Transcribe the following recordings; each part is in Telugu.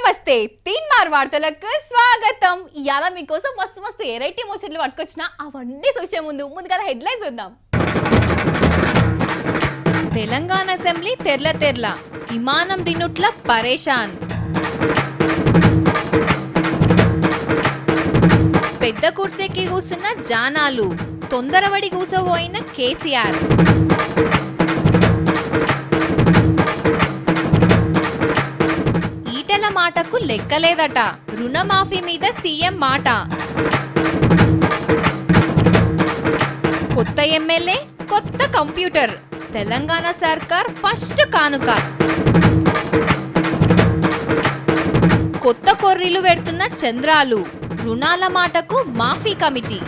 నమస్తే తీన్ మార్ వార్తలకు స్వాగతం. ఇయాల మీకోసం మస్తు మస్తు ఎరైటీ ముచ్చట్లు పట్టుకొచ్చిన అవన్నీ చూసే ముందుగా హెడ్లైన్స్ చూద్దాం. తెలంగాణ అసెంబ్లీ తెర్ల విమానం దినుట్ల పరేషాన్. పెద్ద కుర్చీకి కూర్చున్న జానాలు, తొందరపడి కూసబోయిన కేసీఆర్. ఈటెల మాటకు లెక్కలేదట, రుణమాఫీ మీద సీఎం మాట. కొత్త ఎమ్మెల్యే కొత్త కంప్యూటర్, తెలంగాణ సర్కార్ ఫస్ట్ కానుక. కొత్త కొర్రీలు పెడుతున్న చంద్రాలు, రుణాల మాటకు మాఫీ కమిటీ.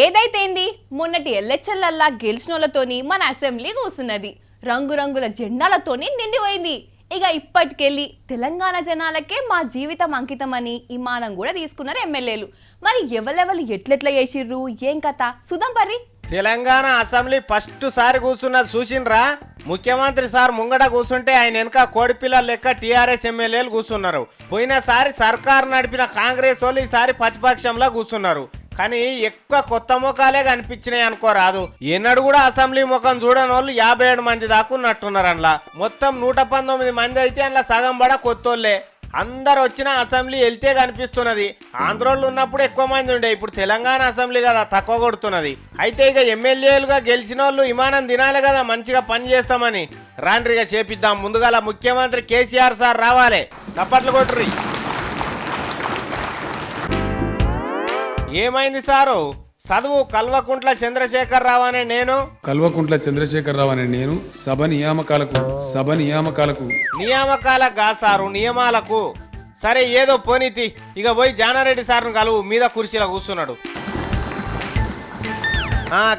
ఏదైతేంది మొన్నటి ఎల్లెచ్చల్లల్లా గెలిచినోళ్లతోని మన అసెంబ్లీ కూసున్నది. రంగురంగుల జెండాలతోని నిండిపోయింది. ఇక ఇప్పటికెళ్ళి తెలంగాణ జనాలకే మా జీవితం అంకితమని విమానం కూడా తీసుకున్నారు ఎమ్మెల్యేలు. మరి ఎవరెవరు ఎట్లెట్లా చేసిర్రు, ఏం కథ సుధం పర్రి. తెలంగాణ అసెంబ్లీ ఫస్ట్ సారి కూర్చున్నది చూసిండ్రా? ముఖ్యమంత్రి సార్ ముంగడ కూర్చుంటే ఆయన వెనక కోడిపిల్లల లెక్క టీఆర్ఎస్ ఎమ్మెల్యేలు కూర్చున్నారు. పోయినసారి సర్కారు నడిపిన కాంగ్రెస్ వాళ్ళు ఈసారి ప్రతిపక్షంలో కూర్చున్నారు. కానీ ఎక్కువ కొత్త ముఖాలే కనిపించినాయి అనుకోరాదు. ఎన్నడు కూడా అసెంబ్లీ ముఖం చూడని వాళ్ళు 57 మంది దాకా ఉన్నట్టున్నారు. అందులో మొత్తం 119 మంది అయితే అందులో సగం పడ కొత్తోళ్లే. అందరు వచ్చిన అసెంబ్లీ వెళ్తే కనిపిస్తున్నది. ఆంధ్రోళ్ళు ఉన్నప్పుడు ఎక్కువ మంది ఉండే, ఇప్పుడు తెలంగాణ అసెంబ్లీ కదా తక్కువ కొడుతున్నది. అయితే ఇక ఎమ్మెల్యేలుగా గెలిచిన వాళ్ళు విమానం తినాలి కదా, మంచిగా పని చేస్తామని రాండ్రిగా చేపిద్దాం. ముందుగా ముఖ్యమంత్రి కేసీఆర్ సార్ రావాలి, చప్పట్లు కొట్టుర్రి. ఏమైంది సారు? చదువు కల్వకుంట్ల చంద్రశేఖరరావు అనే నేను. కల్వకుంట్ల చంద్రశేఖరరావు అనే నేను సభ నియామకాలకు గా సారు, నియమాలకు. సరే ఏదో పోనీతి. ఇక పోయి జానారెడ్డి సార్ను కలువు, మీద కుర్చీలో కూర్చున్నాడు.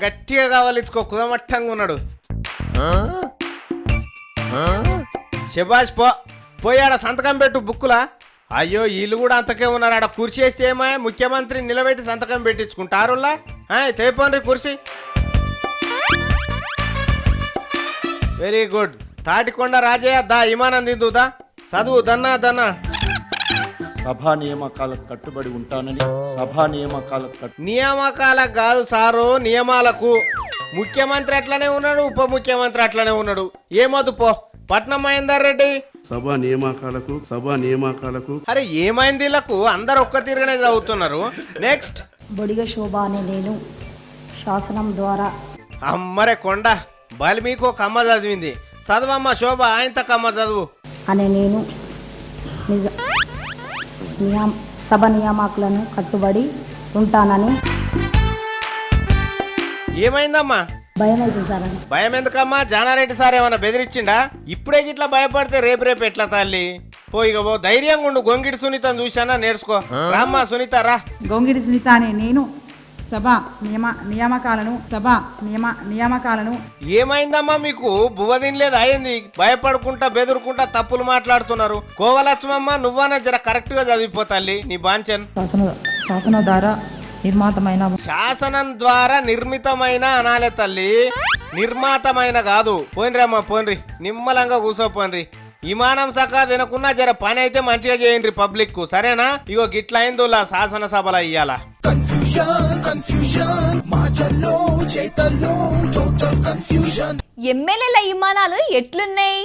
గట్టిగా కావాలిచ్చుకో, కుదమట్టంగా ఉన్నాడు. శబాష్ పోయాడ సంతకం పెట్టు బుక్కులా. అయ్యో వీళ్ళు కూడా అంతకే ఉన్నారు. ఆడ కుర్చీ వేస్తే ఏమో ముఖ్యమంత్రి నిలబెట్టి సంతకం పెట్టించుకుంటారులా. చేపండి కుర్చీ. Very good. తాటికొండ రాజయ్య దా, విమానం దిద్దుదా, చదువు దన్నా. సభా నియామకాలకు కట్టుబడి ఉంటానని. సభా నియామకాలకు కాదు సారు, నియమాలకు. ముఖ్యమంత్రి అట్లనే ఉన్నాడు, ఉప ముఖ్యమంత్రి అట్లనే ఉన్నాడు. ఏమొద్దు పో. పట్నం మహేందర్ రెడ్డి సభా నియామకాలకు. అరే ఏమైంది వీళ్ళకు? అందరు ఒక్క తిరగనే చదువుతున్నారు. నెక్స్ట్. బొడిగ శోభ అనే నేను శాసనం ద్వారా. అమ్మరే కొండ బాల్మీకి ఒక అమ్మ చదివింది. చదువమ్మ శోభ, ఆయనత కమ్మ చదువు. అనే నేను సభ నియామకులను కట్టుబడి ఉంటానని. ఏమైందమ్మా? భయం అయితే సార్. భయం ఎందుకమ్మా? జానారెడ్డి సార్ ఏమన్నా బెదిరించిండా? ఇప్పుడే గిట్లా భయపడితే రేపు ఎట్లా తల్లి? పోయిగో ధైర్యంగా ఉండు. గొంగిడి సునీతను చూసానా, నేర్చుకో. రామ్మా సునీత రా. గొంగిడి సునీత అనే నేను సభ నియామకాలను. ఏమైందమ్మా మీకు? బువ్వ తినలేదు అయింది? భయపడుకుంటా బెదురుకుంటా తప్పులు మాట్లాడుతున్నారు. కోవలక్ష్మమ్మ నువ్వన్నా జర కరెక్ట్ గా చదివిపోతాల్లి నీ బాంచన్. శాసనం ద్వారా నిర్మితమైన అనాలే తల్లి, నిర్మాతమైన కాదు. పోయినరమ్మా పోయినరి, నిమ్మలంగా కూసోపోయినరి. విమానం సకా తినకున్నా జర పని అయితే మంచిగా చేయండి పబ్లిక్ కు, సరేనా? ఇగో గిట్ల అయిందిలా శాసనసభలో ఇయ్యాల. ఎమ్మెల్యేల విమానాలు ఎట్లున్నాయి?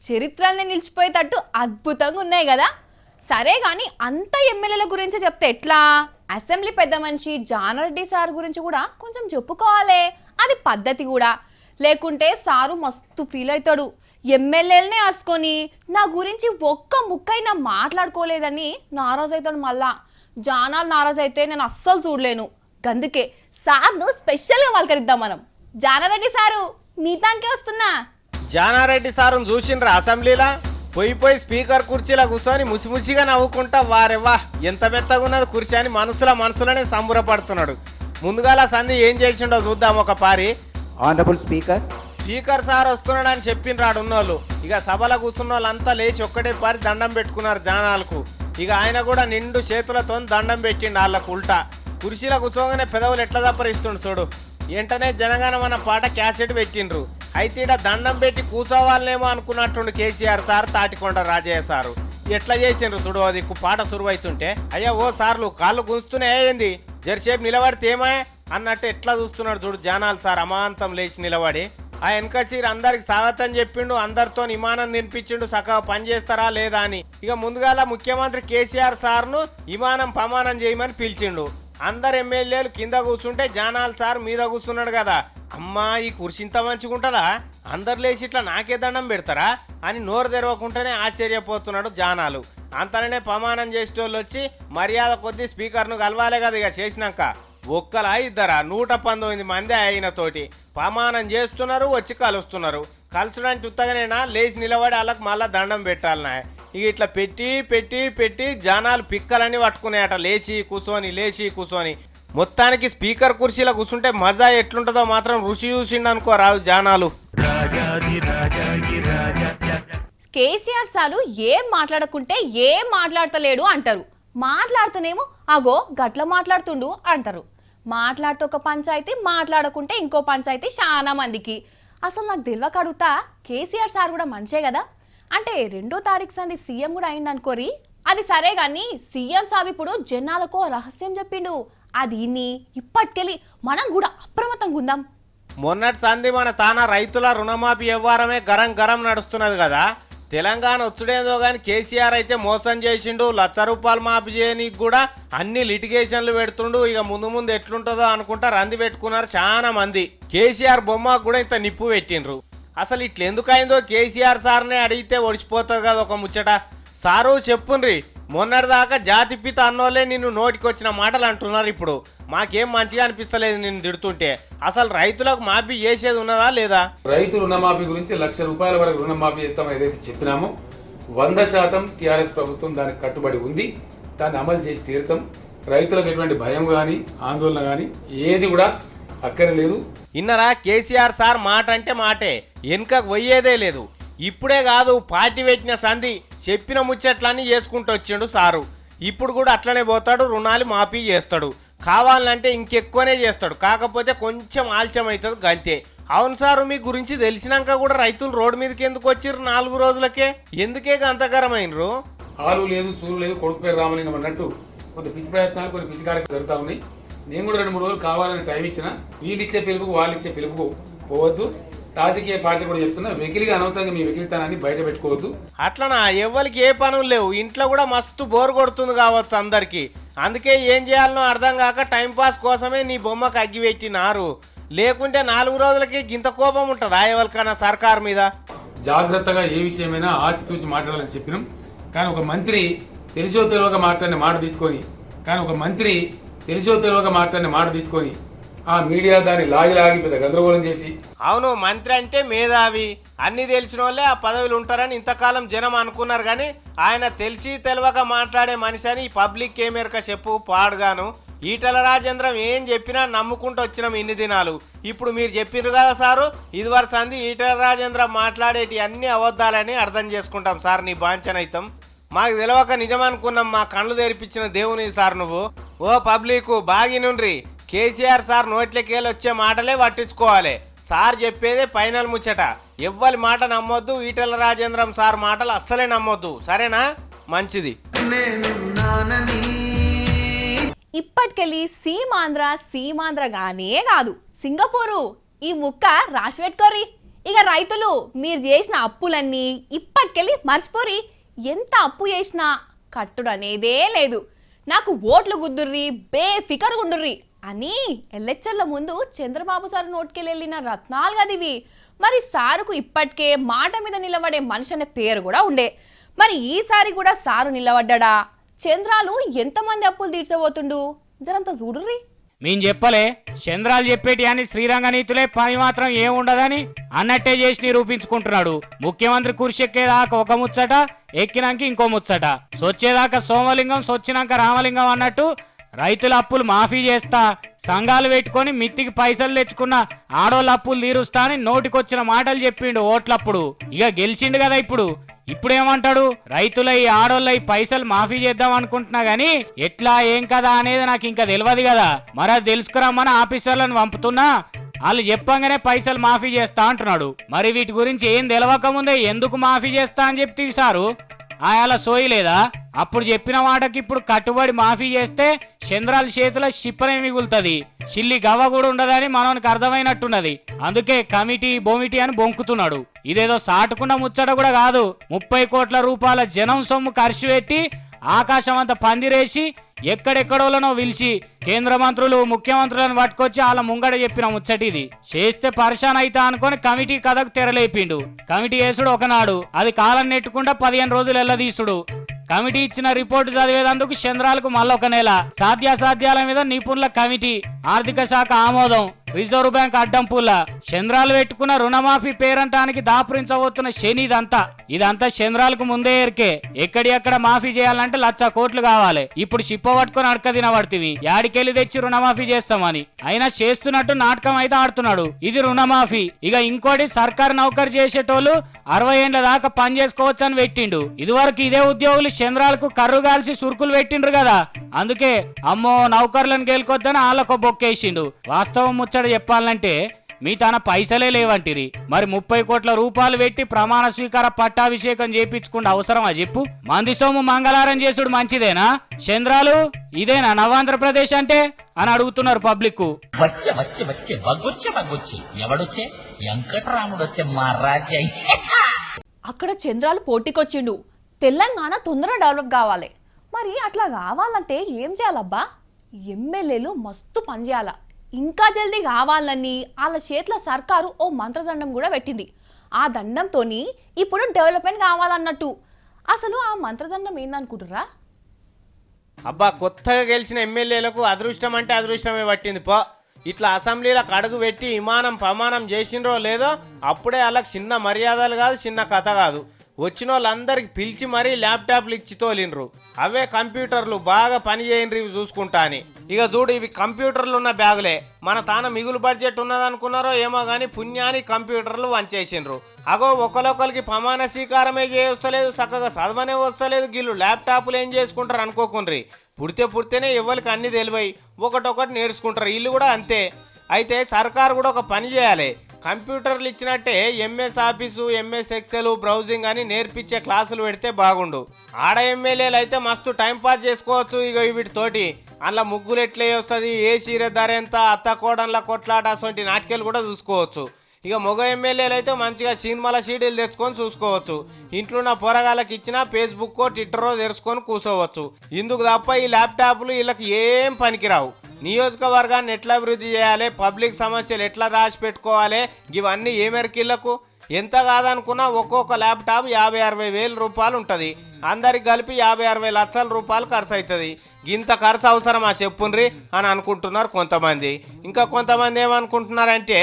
చరిత్రల్ని నిలిచిపోయేటట్టు అద్భుతంగా ఉన్నాయి కదా. సరే గాని అంత ఎమ్మెల్యేల గురించి చెప్తే ఎట్లా? అసెంబ్లీ పెద్ద మనిషి జానారెడ్డి సార్ గురించి కూడా కొంచెం చెప్పుకోవాలి. అది పద్ధతి కూడా. లేకుంటే సారు మస్తు ఫీల్ అవుతాడు. ఎమ్మెల్యేలనే అరుచుకొని నా గురించి ఒక్క ముక్కైనా మాట్లాడుకోలేదని నారాజు అవుతాడు. మళ్ళా జానాలు నారాజు అయితే నేను అస్సలు చూడలేను. అందుకే సార్ను స్పెషల్గా పలకరిద్దాం మనం. జానారెడ్డి సారు మీతానికే వస్తున్నా. జానారెడ్డి సారును చూసిండ్రా అసెంబ్లీలా? పోయి స్పీకర్ కుర్చీలో కూర్చొని ముసిముసిగా నవ్వుకుంటా వారెవ్వా ఎంత మెత్తగా ఉన్నది కుర్చీ అని మనసులోనే సంబరపడుతున్నాడు. ముందుగాల సంధి ఏం చేసిండో చూద్దాం ఒక పారి. ఆనరబుల్ స్పీకర్ సార్ వస్తున్నాడని చెప్పిండ్రాడు ఉన్నోళ్ళు. ఇక సభలో కూర్చున్న వాళ్ళంతా లేచి ఒక్కటే పారి దండం పెట్టుకున్నారు జనాలకు. ఇక ఆయన కూడా నిండు చేతులతో దండం పెట్టిండు వాళ్ళకు ఉల్టా. కుర్చీలో కూర్చోగానే పెదవులు ఎట్లా దప్పరిస్తుండు చూడు. వెంటనే జనగణమన పాట క్యాసెట్ పెట్టిండ్రు. అయితే ఈడ దండం పెట్టి కూర్చోవాలనేమో అనుకున్నట్టుండు కేసీఆర్ సార్ తాటికొండ రాజయ్య సారు. ఎట్లా చేసిండ్రు చూడు, అది పాట సురువైతుంటే అయ్యా ఓ సార్లు కాళ్ళు గుంజుతూనే ఏంది జరసేపు నిలబడితే ఏమాయ్ అన్నట్టు ఎట్లా చూస్తున్నాడు చూడు జనాలు సార్ అమాంతం లేచి నిలబడి. ఆ వెనక చీర అందరికి స్వాగతం చెప్పిండు, అందరితో విమానం తినిపించిండు, చక్కగా పని చేస్తారా లేదా అని. ఇక ముందుగాల ముఖ్యమంత్రి కేసీఆర్ సార్ను విమానం ప్రమాణం చేయమని పిలిచిండు. అందరు ఎమ్మెల్యేలు కింద కూర్చుంటే జనాలు సార్ మీద కూర్చున్నాడు కదా. అమ్మా ఈ కుర్చీ ఇంత మంచిగా ఉంటుందా, అందరు లేచి ఇట్లా నాకే దండం పెడతారా అని నోరు తెరవకుండానే ఆశ్చర్యపోతున్నాడు జనాలు. అంతలోనే ప్రమాణం చేసేటోళ్ళు వచ్చి మర్యాద కొద్దీ స్పీకర్ను కలవాలే కదా. ఇక చేసినాక ఒక్కలా ఇద్దరా 119 మంది అయిన తోటి ప్రమాణం చేస్తున్నారు, వచ్చి కలుస్తున్నారు. కలుసడానికి ఉత్తగానేనా లేచి నిలబడి వాళ్ళకి మళ్ళా దండం పెట్టాలనా. ఇక ఇట్లా పెట్టి పెట్టి పెట్టి జనాలు పిక్కలన్నీ పట్టుకున్నాయట లేచి కూర్చొని. మొత్తానికి స్పీకర్ కుర్చీలో కూర్చుంటే మజా ఎట్లుంటుందో మాత్రం రుచి చూసిండు అనుకో రాదు జనాలు. కేసీఆర్ సారు ఏం మాట్లాడకుంటే ఏం మాట్లాడతలేడు అంటారు, మాట్లాడుతూనేమో అగో గట్ల మాట్లాడుతుండు అంటారు. మాట్లాడుతూ ఒక పంచాయతీ, మాట్లాడకుంటే ఇంకో పంచాయతీ చాలా మందికి. అసలు నాకు తెలియక అడుగుతా, కేసీఆర్ సార్ కూడా మంచే కదా అంటే 2వ తారీఖు సంది సీఎం కూడా అయింది అనుకోరి. అది సరే కానీ సీఎం సాబ్ ఇప్పుడు జనాలకు రహస్యం చెప్పిండు. అది ఇప్పటికెళ్ళి మనం కూడా అప్రమత్తంగా ఉందాం. మొన్నటి సంది మన తానా రైతుల రుణమాఫీ వ్యవహారమే గరం నడుస్తున్నది కదా. తెలంగాణ వచ్చుడేదో కానీ కేసీఆర్ అయితే మోసం చేసిండు. ₹1,00,000 మాఫీ చేయనీకి కూడా అన్ని లిటిగేషన్లు పెడుతుండు. ఇక ముందు ఎట్లుంటుందో అనుకుంటా రంది పెట్టుకున్నారు చాలా మంది. కేసీఆర్ బొమ్మకు కూడా ఇంత నిప్పు పెట్టిండ్రు. అసలు ఇట్లా ఎందుకైందో కేసీఆర్ సార్నే అడిగితే ఒడిచిపోతుంది కదా ఒక ముచ్చట. సారు చెప్పుండ్రి, మొన్నటిదాకా జాతిపిత అన్నోళ్ళే నిన్ను నోటికొచ్చిన మాటలు అంటున్నారు. ఇప్పుడు మాకేం మంచిగా అనిపిస్తలేదు నిన్ను తిడుతుంటే. అసలు రైతులకు మాఫీ చేసేది ఉన్నదా లేదా? రైతు రుణమాఫీ గురించి ₹1,00,000 వరకు రుణమాఫీ చేస్తామని ఏదైతే చెప్పినామో 100% టీఆర్ఎస్ ప్రభుత్వం దానికి కట్టుబడి ఉంది. దాన్ని అమలు చేసి తీరుతాం. రైతులకు ఎటువంటి భయం కానీ ఆందోళన కానీ ఏది కూడా అక్కర్లేదు. ఇన్నరా కేసీఆర్ సార్ మాట అంటే మాటే, వెనుకకు పోయేదే లేదు. ఇప్పుడే కాదు పార్టీ పెట్టిన సంధి చెప్పిన ముచ్చట్లన్నీ చేసుకుంటూ వచ్చిండు సారు. ఇప్పుడు కూడా అట్లనే పోతాడు, రుణాలు మాఫీ చేస్తాడు. కావాలంటే ఇంకెక్కువనే చేస్తాడు, కాకపోతే కొంచెం ఆలస్యం అవుతుంది గంతే. అవును సారు, మీ గురించి తెలిసినాక కూడా రైతులు రోడ్డు మీదకి ఎందుకు వచ్చిర్రు 4 రోజులకే? ఎందుకే అంతకరమైనరు? ఆలు లేదు సూరు లేదు కొడుకు పేరు రామలింగం అన్నట్టు కొన్ని పిచ్చి ప్రయత్నాలు కొన్ని పిచ్చి కార్యక్రమాలు జరుగుతూ ఉన్నాయి. నేను కూడా 2-3 రోజులు కావాలని టైం ఇచ్చిన. వీళ్ళు ఇచ్చే పిలుపుకు వాళ్ళు ఇచ్చే పిలుపుకు పోవద్దు. రాజకీయ పార్టీ కూడా చెప్తున్నా, వెకిలిగా అనవసరంగా మీ వెకిలితనాన్ని బయట పెట్టుకోవద్దు. అట్లనా? ఎవరికి ఏ పనులు లేవు, ఇంట్లో కూడా మస్తు బోర్ కొడుతుంది కావచ్చు అందరికి. అందుకే ఏం చేయాలనో అర్థం కాక టైంపాస్ కోసమే నీ బొమ్మకు అగ్గి పెట్టినారు. లేకుంటే 4 రోజులకి గింత కోపం ఉంటుంది ఎవరికైనా సర్కార్ మీద. జాగ్రత్తగా ఏ విషయమైనా ఆచితూచి మాట్లాడాలని చెప్పినాం. కానీ ఒక మంత్రి తెలిసో తెలియక మాట్లాడిన మాట తీసుకొని ఆ మీడియా దాన్ని లాగి పెద్ద గందరగోళం చేసి. అవును, మంత్రి అంటే మేధావి, అన్ని తెలిసిన వాళ్ళే ఆ పదవులు ఉంటారని ఇంతకాలం జనం అనుకున్నారు. కానీ ఆయన తెలిసి తెలియక మాట్లాడే మనిషి అని ఈ పబ్లిక్ ఏమేరక చెప్పు పాడుగాను. ఈటల రాజేంద్రం ఏం చెప్పినా నమ్ముకుంటూ వచ్చినాం ఇన్ని దినాలు. ఇప్పుడు మీరు చెప్పిర్రు కదా సారు, ఇదివరకు సంది ఈటల రాజేంద్రం మాట్లాడేటి అన్ని అబద్ధాలని అర్థం చేసుకుంటాం సార్. నీ బాంచనైతం మాకు తెలియక నిజమనుకున్నాం, మా కళ్ళు తెరిపించిన దేవుని సార్ నువ్వు. ఓ పబ్లిక్ బాగినుండ్రి, కేసీఆర్ సార్ నోట్లకేళ్ళు వచ్చే మాటలే పట్టించుకోవాలి. సార్ చెప్పేదే ఫైనల్ ముచ్చట. ఎవ్వరి మాట నమ్మొద్దు, ఈటల రాజేంద్రం సార్ మాటలు అస్సలే నమ్మొద్దు, సరేనా? మంచిది. ఇప్పటికెళ్ళి సీమాంధ్ర గానే కాదు, సింగపూరు ఈ ముక్క రాసి పెట్టుకోరి. ఇక రైతులు మీరు చేసిన అప్పులన్నీ ఇప్పటికెళ్ళి మర్చిపోరి. ఎంత అప్పు చేసినా కట్టుడు అనేదే లేదు. నాకు ఓట్లు గుద్దుర్రి, బేఫికర్ గుండుర్రి అని ఎలక్షన్ల ముందు చంద్రబాబు సార్ నోటికెళ్ళి వెళ్ళిన రత్నాలు గదివి. మరి సారుకు ఇప్పటికే మాట మీద నిలబడే మనిషి అనే పేరు కూడా ఉండే. మరి ఈసారి కూడా సారు నిలబడ్డా? చంద్రాలు ఎంతమంది అప్పులు తీర్చబోతుండు జరంతా చూడుర్రి. మేము చెప్పలే, చంద్రాలు చెప్పేటి అని శ్రీరంగ నీతులే పని మాత్రం ఏముండదని అన్నట్టే చేసి నిరూపించుకుంటున్నాడు. ముఖ్యమంత్రి కుర్చెక్కేదాకా ఒక ముచ్చట, ఎక్కినాక ఇంకో ముచ్చట. సొచ్చేదాకా సోమలింగం, సొచ్చినాక రామలింగం అన్నట్టు రైతుల అప్పులు మాఫీ చేస్తా, సంఘాలు పెట్టుకొని మిత్తికి పైసలు తెచ్చుకున్న ఆడోళ్ళ అప్పులు తీరుస్తా అని నోటికొచ్చిన మాటలు చెప్పిండు ఓట్లప్పుడు. ఇక గెలిచిండు కదా ఇప్పుడేమంటాడు? రైతులై ఆడోళ్ళై పైసలు మాఫీ చేద్దాం అనుకుంటున్నా గానీ ఎట్లా ఏం కదా అనేది నాకు ఇంకా తెలియదు కదా. మరి అది తెలుసుకురమ్మని ఆఫీసర్లను పంపుతున్నా, వాళ్ళు చెప్పంగానే పైసలు మాఫీ చేస్తా అంటున్నాడు. మరి వీటి గురించి ఏం తెలవక ముందే ఎందుకు మాఫీ చేస్తా అని చెప్తే సారు ఆయల సోయి లేదా? అప్పుడు చెప్పిన మాటకి ఇప్పుడు కట్టుబడి మాఫీ చేస్తే చంద్రాల చేతుల షిప్పనే మిగులుతుంది, చిల్లి గవ్వ కూడా ఉండదని మనోనికి అర్థమైనట్టున్నది. అందుకే కమిటీ బొమిటీ అని బొంకుతున్నాడు. ఇదేదో సాటుకున్న ముచ్చట కూడా కాదు. 30 కోట్ల రూపాయల జనం సొమ్ము ఖర్చు పెట్టి ఆకాశం అంతా పందిరేసి ఎక్కడెక్కడోళ్ళనో పిలిచి కేంద్ర మంత్రులు ముఖ్యమంత్రులను పట్టుకొచ్చి వాళ్ళ ముంగడ చెప్పిన ముచ్చటిది. చేస్తే పరిశాన్ అయితా అనుకొని కమిటీ కథకు తెరలేపిండు. కమిటీ వేసుడు ఒకనాడు, అది కాలం నెట్టుకుండా 15 రోజులు ఎల్లదీసుడు. కమిటీ ఇచ్చిన రిపోర్టు చదివేందుకు చంద్రాలకు మళ్ళొక నెల. సాధ్యాసాధ్యాల మీద నిపుణుల కమిటీ, ఆర్థిక శాఖ ఆమోదం, రిజర్వ్ బ్యాంక్ అడ్డంపుల్ల చంద్రాలు పెట్టుకున్న రుణమాఫీ పేరంటానికి దాపురించబోతున్న శని ఇదంతా చంద్రాలకు ముందే ఎరికే. ఎక్కడి మాఫీ చేయాలంటే 1,00,000 కోట్లు కావాలి. ఇప్పుడు చిప్ప పట్టుకుని అడక తినబడుతుంది. యాడికెళ్ళి తెచ్చి రుణమాఫీ చేస్తామని. అయినా చేస్తున్నట్టు నాటకం అయితే ఆడుతున్నాడు. ఇది రుణమాఫీ. ఇక ఇంకోటి సర్కారు నౌకరు చేసేటోళ్ళు 60 ఏళ్ల దాకా పని చేసుకోవచ్చు అని పెట్టిండు. ఇదివరకు ఇదే ఉద్యోగులు చంద్రాలకు కర్రు కాల్సి సురుకులు పెట్టిండ్రు కదా, అందుకే అమ్మో నౌకర్లను గెలుకొద్దని వాళ్ళకు బొక్కేసిండు. వాస్తవం ముచ్చట చెప్పాలంటే మీ తన పైసలే లేవంటిరి. మరి 30 కోట్ల రూపాయలు పెట్టి ప్రమాణ స్వీకార పట్టాభిషేకం చేపించుకుంటే అవసరమా చెప్పు? మంది సోము మంగళారం చేసుడు మంచిదేనా? చంద్రాలు ఇదేనా నవాంధ్రప్రదేశ్ అంటే అని అడుగుతున్నారు పబ్లిక్. ఎవడొచ్చే వెంకటరాముడు వచ్చే మా రాజ్యం. అక్కడ చంద్రాలు పోటీకొచ్చిండు. తెలంగాణ తొందరగా డెవలప్ కావాలి. మరి అట్లా కావాలంటే ఏం చేయాలబ్బా? ఎమ్మెల్యేలు మస్తు పనిచేయాల. ఇంకా జల్దీ కావాలని వాళ్ళ చేతుల సర్కారు ఓ మంత్రదండం కూడా పెట్టింది. ఆ దండంతోని ఇప్పుడు డెవలప్మెంట్ కావాలన్నట్టు. అసలు ఆ మంత్రదండం ఏందనుకుంటురా? అబ్బా, కొత్తగా గెలిచిన ఎమ్మెల్యేలకు అదృష్టం అంటే అదృష్టమే పట్టింది పో. ఇట్లా అసెంబ్లీలకు అడుగు పెట్టి విమానం ప్రమాణం చేసిండ్రో లేదో అప్పుడే వాళ్ళకి చిన్న మర్యాదలు కాదు, చిన్న కథ కాదు. వచ్చిన వాళ్ళందరికి పిలిచి మరీ ల్యాప్టాప్లు ఇచ్చి తోలిండ్రు. అవే కంప్యూటర్లు బాగా పని చేయండి ఇవి చూసుకుంటా అని. ఇక చూడు, ఇవి కంప్యూటర్లు ఉన్న బ్యాగులే. మన తాన మిగులు బడ్జెట్ ఉన్నదనుకున్నారో ఏమో గానీ పుణ్యానికి కంప్యూటర్లు వంచేసిండ్రు. అగో ఒకరికొకరికి ప్రమాణ స్వీకారమే చేయవస్తలేదు, చక్కగా చదవనే వస్తలేదు. గిల్లు ల్యాప్టాప్లు ఏం చేసుకుంటారు అనుకోకుండ్రి. పుడితేనే ఎవరికి అన్ని తెలివై ఒకటొకటి నేర్చుకుంటారు. వీళ్ళు కూడా అంతే. అయితే సర్కారు కూడా ఒక పని చేయాలి. కంప్యూటర్లు ఇచ్చినట్టే MS office, MS Excel, browsing అని నేర్పించే క్లాసులు పెడితే బాగుండు. ఆడ ఎమ్మెల్యేలు అయితే మస్తు టైం పాస్ చేసుకోవచ్చు. ఇక వీటితోటి అందులో ముగ్గులు ఎట్లే వస్తుంది, ఏ చీర ధర ఎంత, అత్త కోడన్ల కొట్లాట అటువంటి నాటికలు కూడా చూసుకోవచ్చు. ఇక మగ ఎమ్మెల్యేలు అయితే మంచిగా సినిమాల సీడీలు తెచ్చుకొని చూసుకోవచ్చు. ఇంట్లో ఉన్న పోరగాళ్ళకి ఇచ్చినా ఫేస్బుక్కో ట్విట్టరో తెరుచుకొని కూర్చోవచ్చు. ఇందుకు తప్ప ఈ ల్యాప్టాప్లు వీళ్ళకి ఏం పనికిరావు. నియోజకవర్గాన్ని ఎట్లా అభివృద్ధి చేయాలి, పబ్లిక్ సమస్యలు ఎట్లా రాసి పెట్టుకోవాలి, ఇవన్నీ ఏ మేరకిళ్లకు ఎంత కాదనుకున్నా ఒక్కొక్క ల్యాప్టాప్ 50-60 వేల రూపాయలు ఉంటుంది. అందరికి కలిపి 50-60 లక్షల రూపాయలు ఖర్చు అవుతుంది. ఇంత ఖర్చు అవసరమా చెప్పుండ్రి అని అనుకుంటున్నారు కొంతమంది. ఇంకా కొంతమంది ఏమనుకుంటున్నారంటే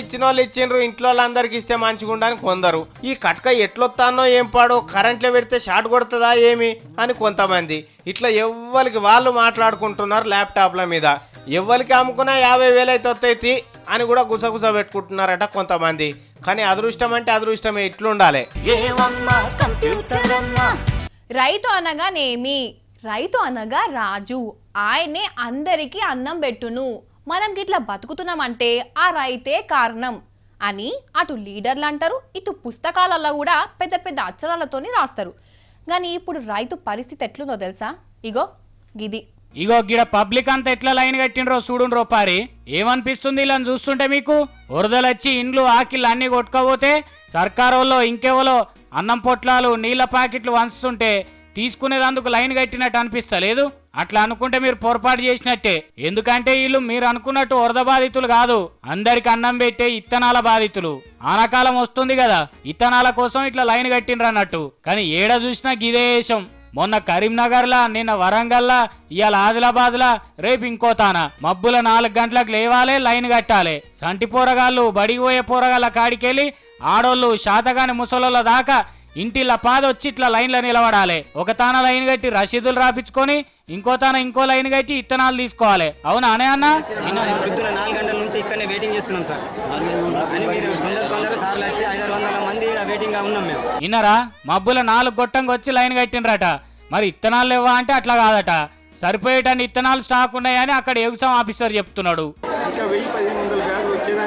ఇచ్చిన వాళ్ళు ఇచ్చిండ్రు, ఇంట్లో వాళ్ళందరికి ఇస్తే మంచిగా ఉండని కొందరు. ఈ కట్క ఎట్లొస్తానో ఏం పాడో, కరెంట్లో పెడితే షార్ట్ కొడుతుందా ఏమి అని కొంతమంది. ఇట్లా ఎవ్వరికి వాళ్ళు మాట్లాడుకుంటున్నారు ల్యాప్టాప్ల మీద. ఎవ్వరికి అమ్ముకున్నా 50,000 అయితే వస్తాయి అని కూడా గుసగుస పెట్టుకుంటున్నారట కొంతమంది. కానీ అదృష్టం అంటే అదృష్టమే, ఇట్లుండాలి. రైతు అనగానేమి? రైతు అనగా రాజు. ఆయనే అందరికీ అన్నం పెట్టును. మనం గిట్లా బతుకుతున్నామంటే ఆ రైతే కారణం అని అటు లీడర్లు అంటారు, ఇటు పుస్తకాలలో కూడా పెద్ద పెద్ద అక్షరాలతోని రాస్తారు. కానీ ఇప్పుడు రైతు పరిస్థితి ఎట్లుందో తెలుసా? ఇగో గిడ పబ్లిక్ అంతా ఎట్లా లైన్ కట్టిండ్రో చూడుండ్రో పారి. ఏమనిపిస్తుంది ఇలా చూస్తుంటే మీకు? వరదలొచ్చి ఇండ్లు ఆకిళ్ళు అన్ని కొట్టుకోపోతే సర్కారోళ్ళో ఇంకెవలో అన్నం పొట్లాలు నీళ్ల ప్యాకెట్లు వంచుతుంటే తీసుకునేదందుకు లైన్ కట్టినట్టు అనిపిస్తలేదు? అట్లా అనుకుంటే మీరు పొరపాటు చేసినట్టే. ఎందుకంటే వీళ్ళు మీరు అనుకున్నట్టు వరద బాధితులు కాదు, అందరికి అన్నం పెట్టే ఇత్తనాల బాధితులు. ఆనకాలం వస్తుంది కదా, ఇత్తనాల కోసం ఇట్లా లైన్ కట్టిండ్రు అన్నట్టు. కానీ ఏడ చూసినా గిదే వేషం. మొన్న కరీంనగర్లా, నిన్న వరంగల్లా, ఇవాళ ఆదిలాబాద్లా, రేపు ఇంకోతాన. మబ్బుల 4 గంటలకు లేవాలే, లైన్ కట్టాలి. సంటి పోరగాళ్ళు, బడికి పోయే పోరగాళ్ళ కాడికెళ్ళి ఆడోళ్ళు, శాతగాని ముసలోళ్ళ దాకా ఇంటిలా పాదొచ్చి ఇట్లా లైన్లో నిలబడాలి. ఒక తాన లైన్ కట్టి రసీదులు రాపించుకొని ఇంకో తాన ఇంకో లైన్ కట్టి ఇత్తనాలు తీసుకోవాలి. అవునా అనే అన్న? 4 గంటల నుంచి ఇక్కడనే వెయిటింగ్ చేస్తున్నాం సార్. అని మీరు తొందర సార్లు వచ్చి 500-600 మంది వెయిటింగ్ గా ఉన్నాం మేము. విన్నారా? మబ్బుల 4 గొట్టంగా వచ్చి లైన్ కట్టిండ్రట. మరి ఇత్తనాలు లేవా అంటే అట్లా కాదట. సరిపోయేటన్ని ఇత్తనాలు స్టాక్ ఉన్నాయని అక్కడ ఎగ్జామ్ ఆఫీసర్ చెప్తున్నాడు. ఇంకా 1000-1500 బ్యాగులు వచ్చేదాకా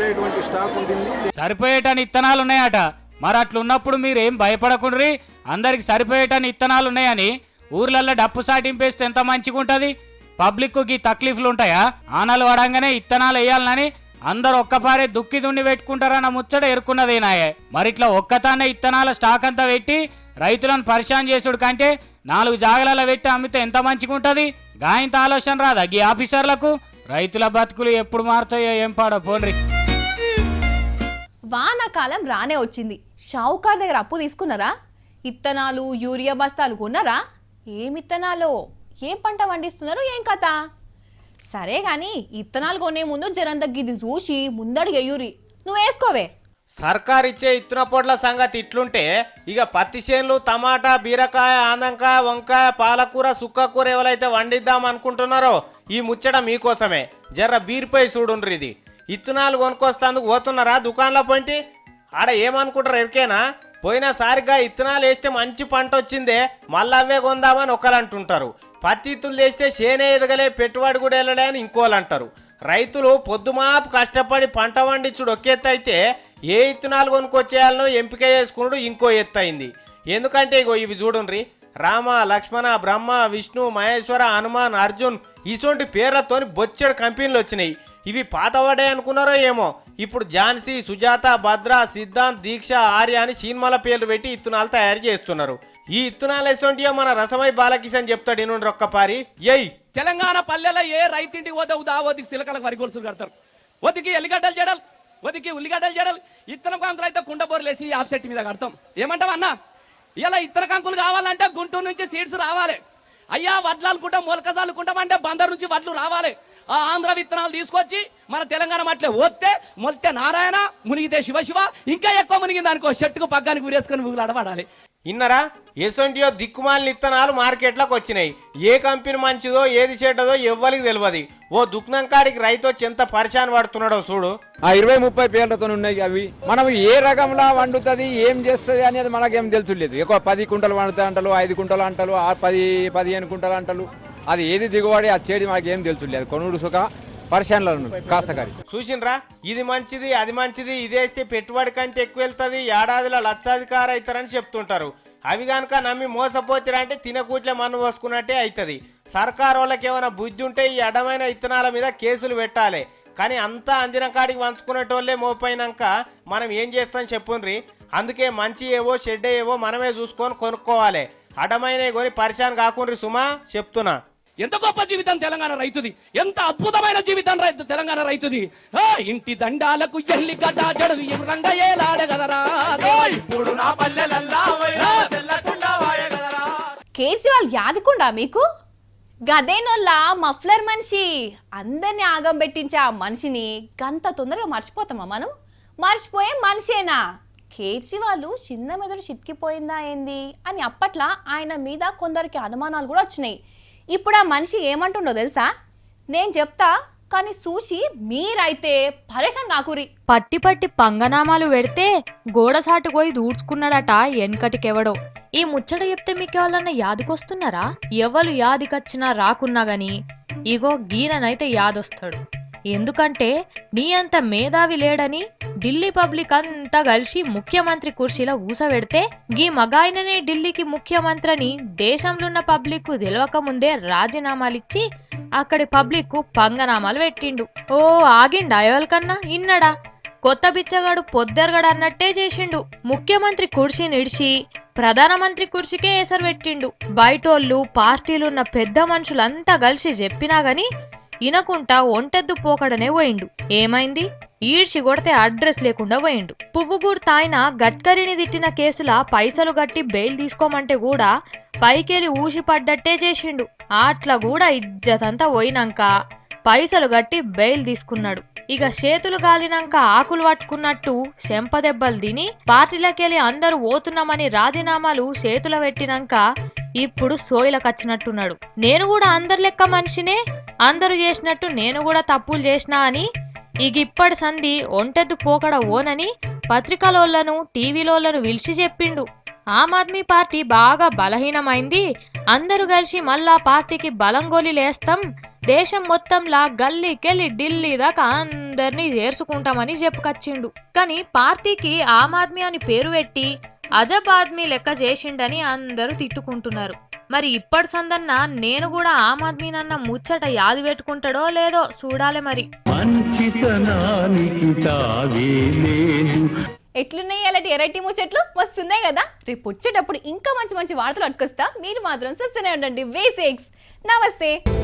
సరిపడేటువంటి స్టాక్ ఉంటుంది. సరిపోయేటని ఇత్తనాలు ఉన్నాయట. మరి అట్లున్నప్పుడు మీరేం భయపడకుండ్రి. అందరికి సరిపోయేటని ఇత్తనాలు ఉన్నాయని ఊర్లల్లో డప్పు సాటింపేస్తే ఎంత మంచిగా ఉంటుంది. పబ్లిక్కి తక్లీఫ్లు ఉంటాయా? ఆనలు పడంగానే ఇత్తనాలు వేయాలని అందరు ఒక్కపారే దుక్కి దుండి పెట్టుకుంటారన్న ముచ్చట ఎరుకున్నదేనాయే. మరి ఇట్లా ఒక్కతానే ఇత్తనాల స్టాక్ అంతా పెట్టి రైతులను పరిశాన్ చేసుడు కంటే 4 జాగలలో పెట్టి అమ్మితే ఎంత మంచిగా ఉంటుంది. గాయంత ఆలోచన రాదా ఈ ఆఫీసర్లకు? రైతుల బతుకులు ఎప్పుడు మారుతాయో ఏం పాడో పోండ్రి. వానాకాలం రానే వచ్చింది. షావుకార్ దగ్గర అప్పు తీసుకున్నారా? ఇత్తనాలు యూరియా బస్తాలు కొన్నారా? ఏం ఇత్తనాలు, ఏం పంట పండిస్తున్నారు, ఏం కథ? సరే గాని ఇత్తనాలు కొనే ముందు జరందగ్గిది చూసి ముందడుగు ఎయ్యూరి. నువ్వు వేసుకోవే. సర్కార్ ఇచ్చే ఇత్తన పొడ్ల సంగతి ఇట్లుంటే ఇక పత్తి చేనులు, టమాటా, బీరకాయ, ఆనంకాయ, వంకాయ, పాలకూర, సుక్కకూర ఎవరైతే వండిద్దాం అనుకుంటున్నారో ఈ ముచ్చట మీకోసమే. జర్ర బీర్పై చూడుండ్రి. ఇది ఇత్తనాలు కొనుక్కొస్తాందుకు పోతున్నారా దుకాణంలో పోయింటి? ఆడ ఏమనుకుంటారు ఎరికేనా? పోయినసారిగా ఇత్తనాలు వేస్తే మంచి పంట వచ్చిందే, మళ్ళీ అవే కొందామని ఒకరు అంటుంటారు. పత్తి ఇత్తులు వేస్తే చేనే ఎదగలే, పెట్టుబడి కూడా వెళ్ళలే అని ఇంకోళ్ళు అంటారు. రైతులు పొద్దుమాపు కష్టపడి పంట పండించుడు ఒక ఎత్తు అయితే ఏ ఇత్తనాలు కొనుక్కొచ్చేయాలనో ఎంపిక చేసుకున్నాడు ఇంకో ఎత్తు అయింది. ఎందుకంటే ఇగో ఇవి చూడుండ్రి. రామ, లక్ష్మణ, బ్రహ్మ, విష్ణు, మహేశ్వర, హనుమాన్, అర్జున్ ఇటువంటి పేర్లతోని బొచ్చెడు కంపెనీలు వచ్చినాయి. ఇవి పాతవాడే అనుకున్నారో ఏమో. ఇప్పుడు ఝాన్సీ, సుజాత, భద్ర, సిద్ధాంత్, దీక్ష, ఆర్య అని సినిమాల పేర్లు పెట్టి ఇత్తనాలు తయారు చేస్తున్నారు. ఈ ఇత్తనాలు ఎసొంటియో మన రసమై బాలకిషన్ చెప్తాడు. ఇనుండ్రి ఒక్కపారి. ఎయ్ తెలంగాణ పల్లెలో ఏ రైతింటికి పోతే దావోదికి సిలకలకు వరి గొలుసులు కడతారు, వదికి ఎల్లిగడ్డలు జడలు, వదికి ఉల్లిగడ్డలు జడలు. ఇత్తనం కంకులు అయితే కుండబోర్లేసి ఆఫ్సెట్ మీద కడతాం. ఏమంటావు అన్న? ఇలా ఇత్తన కంకులు కావాలంటే గుంటూరు నుంచి సీడ్స్ రావాలి. అయ్యా వడ్లు అనుకుంటా మొలక చల్లుకుంటామంటే బందర్ నుంచి వడ్లు రావాలి. ఆ ఆంధ్ర విత్తనాలు తీసుకొచ్చి మన తెలంగాణ మట్లే వస్తే మొలితే నారాయణ, మునిగితే శివ, ఇంకా ఎక్కువ మునిగింది అనుకో చెట్టుకు పగ్గానికి ఊరేసుకొని ఊగులాడబడాలి. ఇన్నరా ఎసొంటియో దిక్కుమాలిన ఇత్తనాలు మార్కెట్లోకి వచ్చినాయి. ఏ కంపెనీ మంచిదో ఏది చెడ్డదో ఎవ్వరికి తెలియదు. ఓ దుకాణం కాడికి రైతు వచ్చి ఎంత పరిశాన్ పడుతున్నాడో చూడు. 20-30 పేర్లతో ఉన్నాయి అవి. మనం ఏ రకంలో వండుతుంది, ఏం చేస్తుంది అనేది మనకేం తెలుసులేదు. ఎక్కువ 10 కుంటలు వండుతా అంటారు, 5 కుంటలు అంటారు, 10-15 కుంటలు అంటారు. అది ఏది దిగుబడి వచ్చేది మనకేం తెలుసులేదు. కొనుడు సుఖ పరిశాన్లను కాసగారి చూసిండ్రా. ఇది మంచిది, అది మంచిది, ఇదేస్తే పెట్టుబడి కంటే ఎక్కువ వెళ్తుంది, ఏడాదిలో లక్షాధికారి అవుతారని చెప్తుంటారు. అవి కనుక నమ్మి మోసపోతారంటే తినకూట్లే మన్ను పోసుకున్నట్టే అవుతుంది. సర్కారు వాళ్ళకి ఏమైనా బుద్ధి ఉంటే ఈ అడమైన ఇత్తనాల మీద కేసులు పెట్టాలి. కానీ అంతా అందిన కాడికి వంచుకునేటోళ్ళే మోపోయినాక మనం ఏం చేస్తాం చెప్పుండ్రి. అందుకే మంచి ఏవో చెడ్డ ఏవో మనమే చూసుకొని కొనుక్కోవాలి. అడమైన కొని పరిశాన్ కాకుండ్రి సుమా చెప్తున్నా. ఎంత గొప్ప జీవితం తెలంగాణ రైతుది, ఎంత అద్భుతమైన జీవితం తెలంగాణ రైతుది. ఇంటి దండాలకు ఎల్లిగడ్డ జడలు రంగ ఏలాడగలరా. కేసీఆర్ యాదకుండా మీకు? గదేనోళ్ళ మఫ్లర్ మనిషి అందరినీ ఆగం పెట్టించే ఆ మనిషిని గంత తొందరగా మర్చిపోతామా మనం? మర్చిపోయే మనిషేనా? కేజ్రీవాల్ చిన్న మెదడు చిట్కిపోయిందా ఏంది అని అప్పట్లో ఆయన మీద కొందరికి అనుమానాలు కూడా వచ్చినాయి. ఇప్పుడు ఆ మనిషి ఏమంటుండో తెలుసా? నేను చెప్తా, కానీ చూసి మీరైతే పరేషాన్ కాకురి. పట్టి పట్టి పంగనామాలు పెడితే గోడసాటు పోయి దూడ్చుకున్నాడట వెనకటికెవడో. ఈ ముచ్చట చెప్తే మీకు ఎవరన్నా యాదికొస్తున్నారా? ఎవరు యాదికొచ్చినా రాకున్నా గాని ఇగో గీననైతే యాదొస్తాడు. ఎందుకంటే నీ అంత మేధావి లేడని ఢిల్లీ పబ్లిక్ అంతా కలిసి ముఖ్యమంత్రి కుర్చీలో ఊసబెడితే గీ మగాయననే ఢిల్లీకి ముఖ్యమంత్రిని దేశంలో ఉన్న పబ్లిక్ తెలియక ముందే రాజీనామాలిచ్చి అక్కడి పబ్లిక్ పంగనామాలు పెట్టిండు. ఓ ఆగిండా ఎవరికన్నా? ఇన్నడా? కొత్త బిచ్చగాడు పొద్దెరగడు అన్నట్టే చేసిండు. ముఖ్యమంత్రి కుర్చీని ఇడిచి ప్రధానమంత్రి కుర్చీకే ఎసరు పెట్టిండు. బయటోళ్ళు పార్టీలున్న పెద్ద మనుషులంతా కలిసి చెప్పినా గాని ఇనకుంటా ఒంటెద్దు పోకడనే పోయిండు. ఏమైంది? ఈడ్చి కొడితే అడ్రస్ లేకుండా పోయిండు. పువ్వుగూరు తాయిన గడ్కరీని తిట్టిన కేసుల పైసలు గట్టి బెయిల్ తీసుకోమంటే కూడా పైకెళ్ళి ఊసి పడ్డట్టే చేసిండు. అట్లా కూడా ఇజ్జతంతా పోయినాక పైసలు గట్టి బెయిల్ తీసుకున్నాడు. ఇక చేతులు గాలినాక ఆకులు పట్టుకున్నట్టు చెంపదెబ్బలు తిని పార్టీలకెళ్ళి అందరూ పోతున్నామని రాజీనామాలు చేతులు పెట్టినాక ఇప్పుడు సోయిలకచ్చినట్టున్నాడు. నేను కూడా అందరి లెక్క మనిషినే, అందరూ చేసినట్టు నేను కూడా తప్పులు చేసినా అని ఇక ఇప్పటి సంధి ఒంటెద్దు పోకడ ఓనని పత్రికలోళ్లను టీవీలోళ్లను పిలిచి చెప్పిండు. ఆమ్ ఆద్మీ పార్టీ బాగా బలహీనమైంది, అందరూ కలిసి మళ్ళా పార్టీకి బలంగోలి లేస్తాం, దేశం మొత్తంలా గల్లీకెళ్ళి ఢిల్లీ దాకా అందరినీ చేర్చుకుంటామని చెప్పుకొచ్చిండు. కానీ పార్టీకి ఆమ్ ఆద్మీ అని పేరు పెట్టి అజబ్ ఆద్మీ లెక్క చేసిండని అందరూ తిట్టుకుంటున్నారు. మరి ఇప్పటి సందన్న నేను కూడా ఆమ్ ఆద్మీనన్న ముచ్చట యాది పెట్టుకుంటాడో లేదో చూడాలి మరి. ఎట్లున్నాయి అలాంటి ఎరైటీ ముచ్చట్లు వస్తున్నాయి కదా. రేపు వచ్చేటప్పుడు ఇంకా మంచి మంచి వార్తలు అట్టుకొస్తా. మీరు మాత్రం చూస్తూనే ఉండండి V6. నమస్తే.